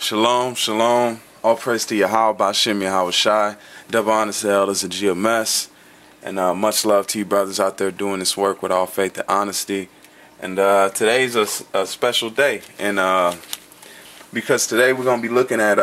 Shalom, shalom. All praise to Yahweh, Ba'Shem Yahweh Shai. Double honor to the elders of GMS. And much love to you brothers out there doing this work with all faith and honesty. And today's a special day. And because today we're going to be looking at,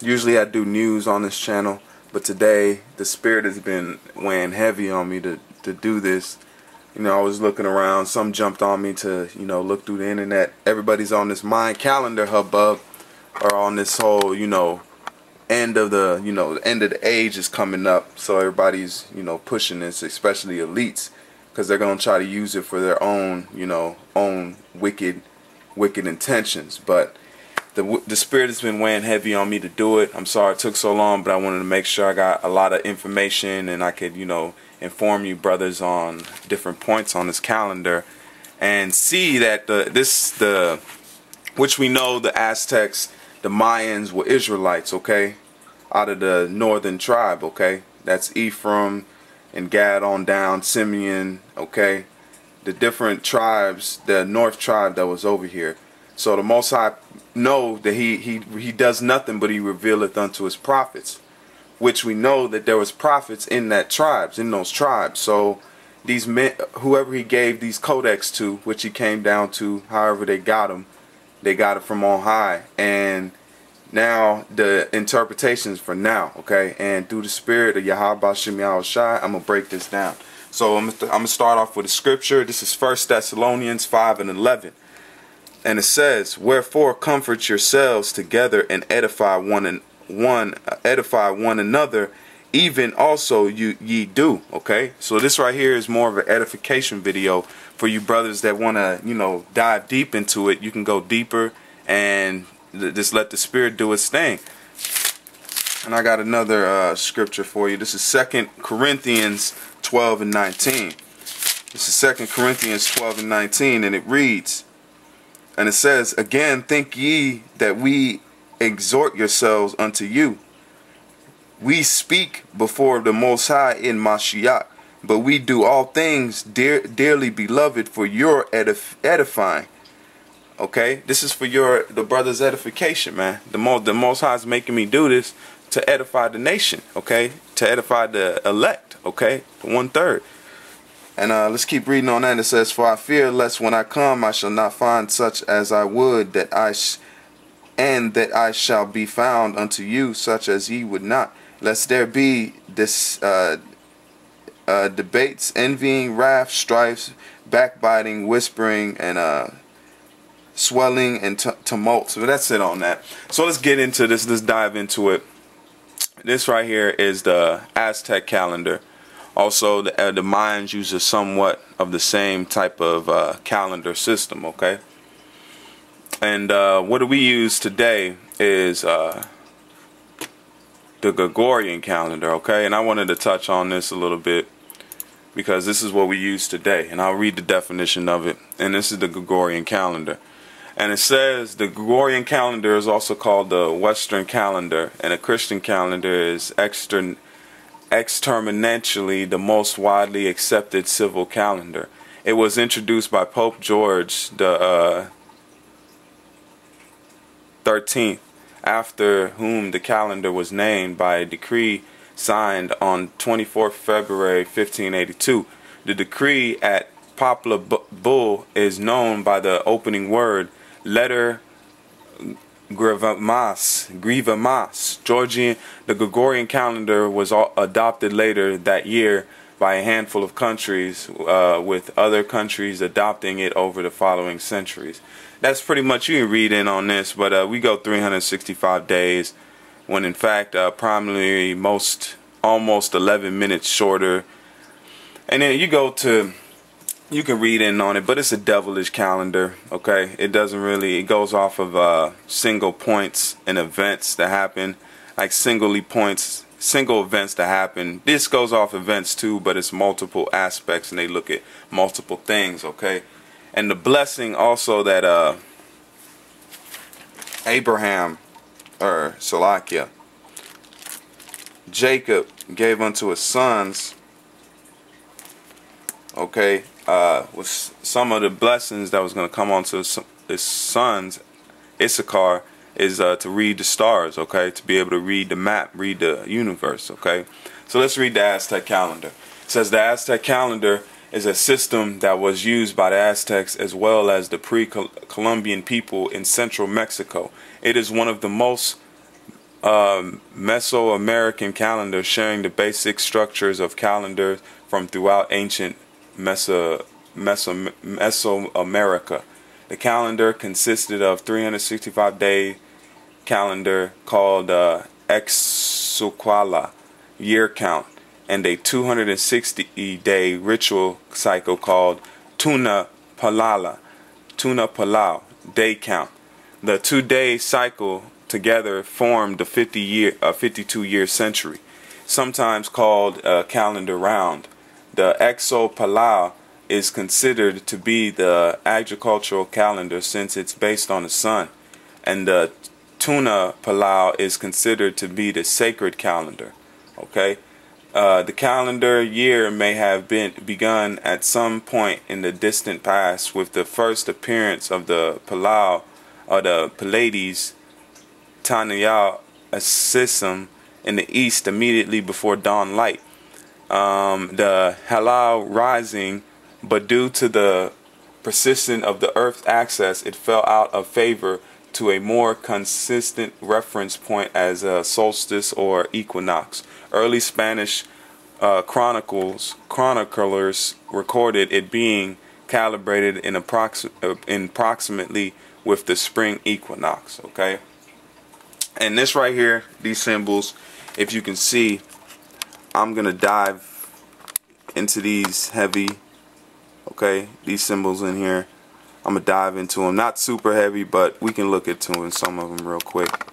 usually I do news on this channel, but today the spirit has been weighing heavy on me to do this. You know, I was looking around, some jumped on me to, you know, look through the internet. Everybody's on this mind calendar hubbub, or on this whole, you know, end of the age is coming up. So everybody's, you know, pushing this, especially elites, because they're going to try to use it for their own, you know, own wicked intentions. But the spirit has been weighing heavy on me to do it. I'm sorry it took so long, but I wanted to make sure I got a lot of information and I could, you know, inform you brothers on different points on this calendar and see that which we know the Aztecs, the Mayans were Israelites, okay, out of the northern tribe, okay, that's Ephraim and Gad on down, Simeon, okay, the different tribes, the north tribe that was over here. So the Most High know that he does nothing but he revealeth unto his prophets, which we know that there was prophets in those tribes. So these men, whoever he gave these codex to, which he came down to, however they got them, they got it from on high. And now the interpretations for now, okay? And through the spirit of Yahweh Ba'Shem Yahweh Shai, I'm going to break this down. So I'm going to start off with a scripture. This is 1 Thessalonians 5:11. And it says, "Wherefore comfort yourselves together and edify one another, even also ye do." Okay, so this right here is more of an edification video for you brothers that want to, you know, dive deep into it. You can go deeper and just let the spirit do its thing. And I got another scripture for you. This is 2 Corinthians 12:19. This is 2 Corinthians 12:19, and it reads, and it says, "Again think ye that we exhort yourselves unto you. We speak before the Most High in Mashiach, but we do all things, dearly beloved, for your edifying." Okay, this is for the brother's edification, man. The Most High is making me do this to edify the nation, okay, to edify the elect, okay, the 1/3. And let's keep reading on that. It says, "For I fear lest when I come I shall not find such as I would, that I shall be found unto you such as ye would not, lest there be this debates, envying, wrath, strifes, backbiting, whispering, and swelling and tumult." So that's it on that. So let's get into this. Let's dive into it. This right here is the Aztec calendar. Also, the Mayans use a somewhat of the same type of calendar system, okay? And what do we use today is the Gregorian calendar, okay? And I wanted to touch on this a little bit because this is what we use today. And I'll read the definition of it. And this is the Gregorian calendar. And it says the Gregorian calendar is also called the Western calendar. And a Christian calendar is exterminately the most widely accepted civil calendar. It was introduced by Pope George the 13th, after whom the calendar was named by a decree signed on 24th February 1582. The decree at Popular Bull is known by the opening word, Letter Grivamas. Georgian. The Gregorian calendar was adopted later that year by a handful of countries, with other countries adopting it over the following centuries. That's pretty much, you can read in on this, but we go 365 days, when in fact primarily almost 11 minutes shorter. And then you can read in on it, but it's a devilish calendar, okay? It goes off of single points and events that happen, like single events that happen. This goes off events too, but it's multiple aspects and they look at multiple things, okay? And the blessing also that Abraham, or Salakia, Jacob gave unto his sons, okay, was some of the blessings that was going to come onto his sons, Issachar, is to read the stars, okay? To be able to read the map, read the universe, okay? So let's read the Aztec calendar. It says the Aztec calendar is a system that was used by the Aztecs as well as the pre-Columbian people in central Mexico. It is one of the most Mesoamerican calendars, sharing the basic structures of calendars from throughout ancient Mesoamerica. The calendar consisted of 365-day calendar called Exuquala, year count, and a 260-day ritual cycle called Tuna Palau, day count. The 2-day cycle together formed the 52-year century, sometimes called a calendar round. The Exo-Palau is considered to be the agricultural calendar since it's based on the sun, and the Tuna Palau is considered to be the sacred calendar. Okay, the calendar year may have begun at some point in the distant past with the first appearance of the Palau or the Pleiades Tanayal Assisum in the east immediately before dawn light. The Halal rising, but due to the persistence of the Earth's axis, it fell out of favor to a more consistent reference point as a solstice or equinox. Early Spanish chroniclers recorded it being calibrated in approximately with the spring equinox. Okay, and this right here, these symbols, if you can see, I'm gonna dive into these heavy. Okay, these symbols in here, I'm gonna dive into them. Not super heavy, but we can look into some of them real quick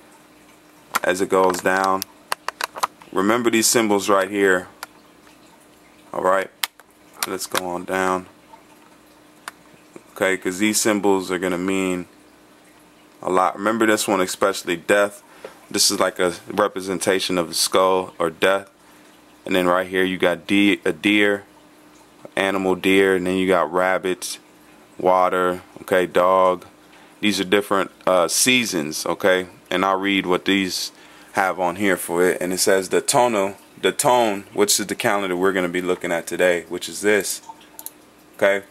as it goes down. Remember these symbols right here. Alright, let's go on down. Okay, because these symbols are gonna mean a lot. Remember this one, especially death. This is like a representation of the skull or death. And then right here you got a deer, animal deer, and then you got rabbits, water, okay, dog. These are different seasons, okay? And I'll read what these have on here for it. And it says the tone, which is the calendar we're going to be looking at today, which is this, okay?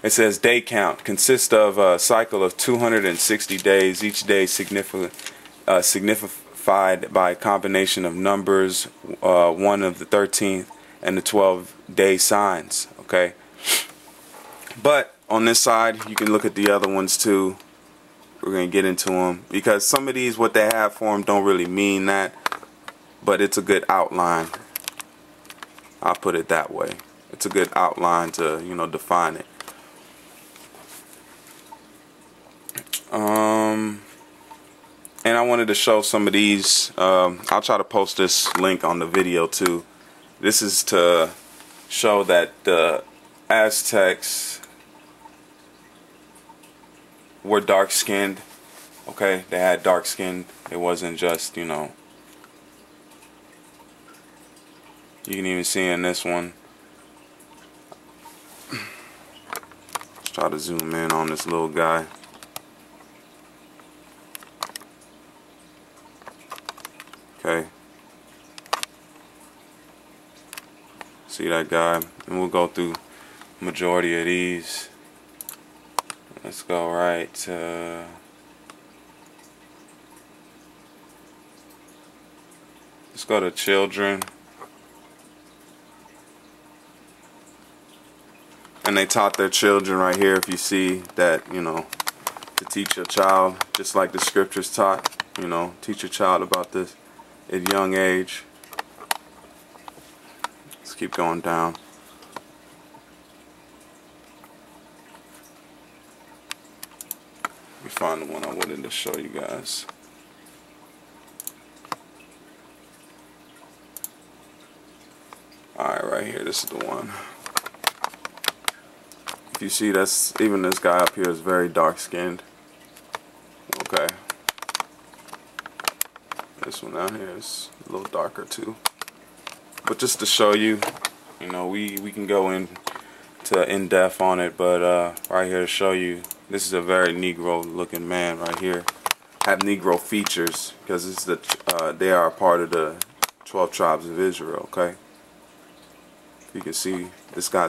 It says day count consists of a cycle of 260 days, each day signified by a combination of numbers, one of the 13th and the 12-day signs, okay? But on this side, you can look at the other ones too. We're going to get into them because some of these, what they have for them don't really mean that, but it's a good outline. I'll put it that way. It's a good outline to, you know, define it. And I wanted to show some of these. I'll try to post this link on the video too. This is to show that the Aztecs were dark skinned. Okay, they had dark skin. It wasn't just, you know, you can even see in this one. Let's try to zoom in on this little guy. Okay, see that guy, and we'll go through majority of these. Let's go right to let's go to children. And they taught their children right here, if you see that, you know, to teach your child, just like the scriptures taught, you know, teach your child about this at a young age. Let's keep going down. Let me find the one I wanted to show you guys. Alright, right here, this is the one. If you see, that's even this guy up here is very dark skinned. Okay. This one out here is a little darker too. But just to show you, you know, we can go in depth on it, but right here to show you, this is a very Negro looking man right here. have Negro features because it's they are a part of the 12 tribes of Israel. Okay, you can see this guy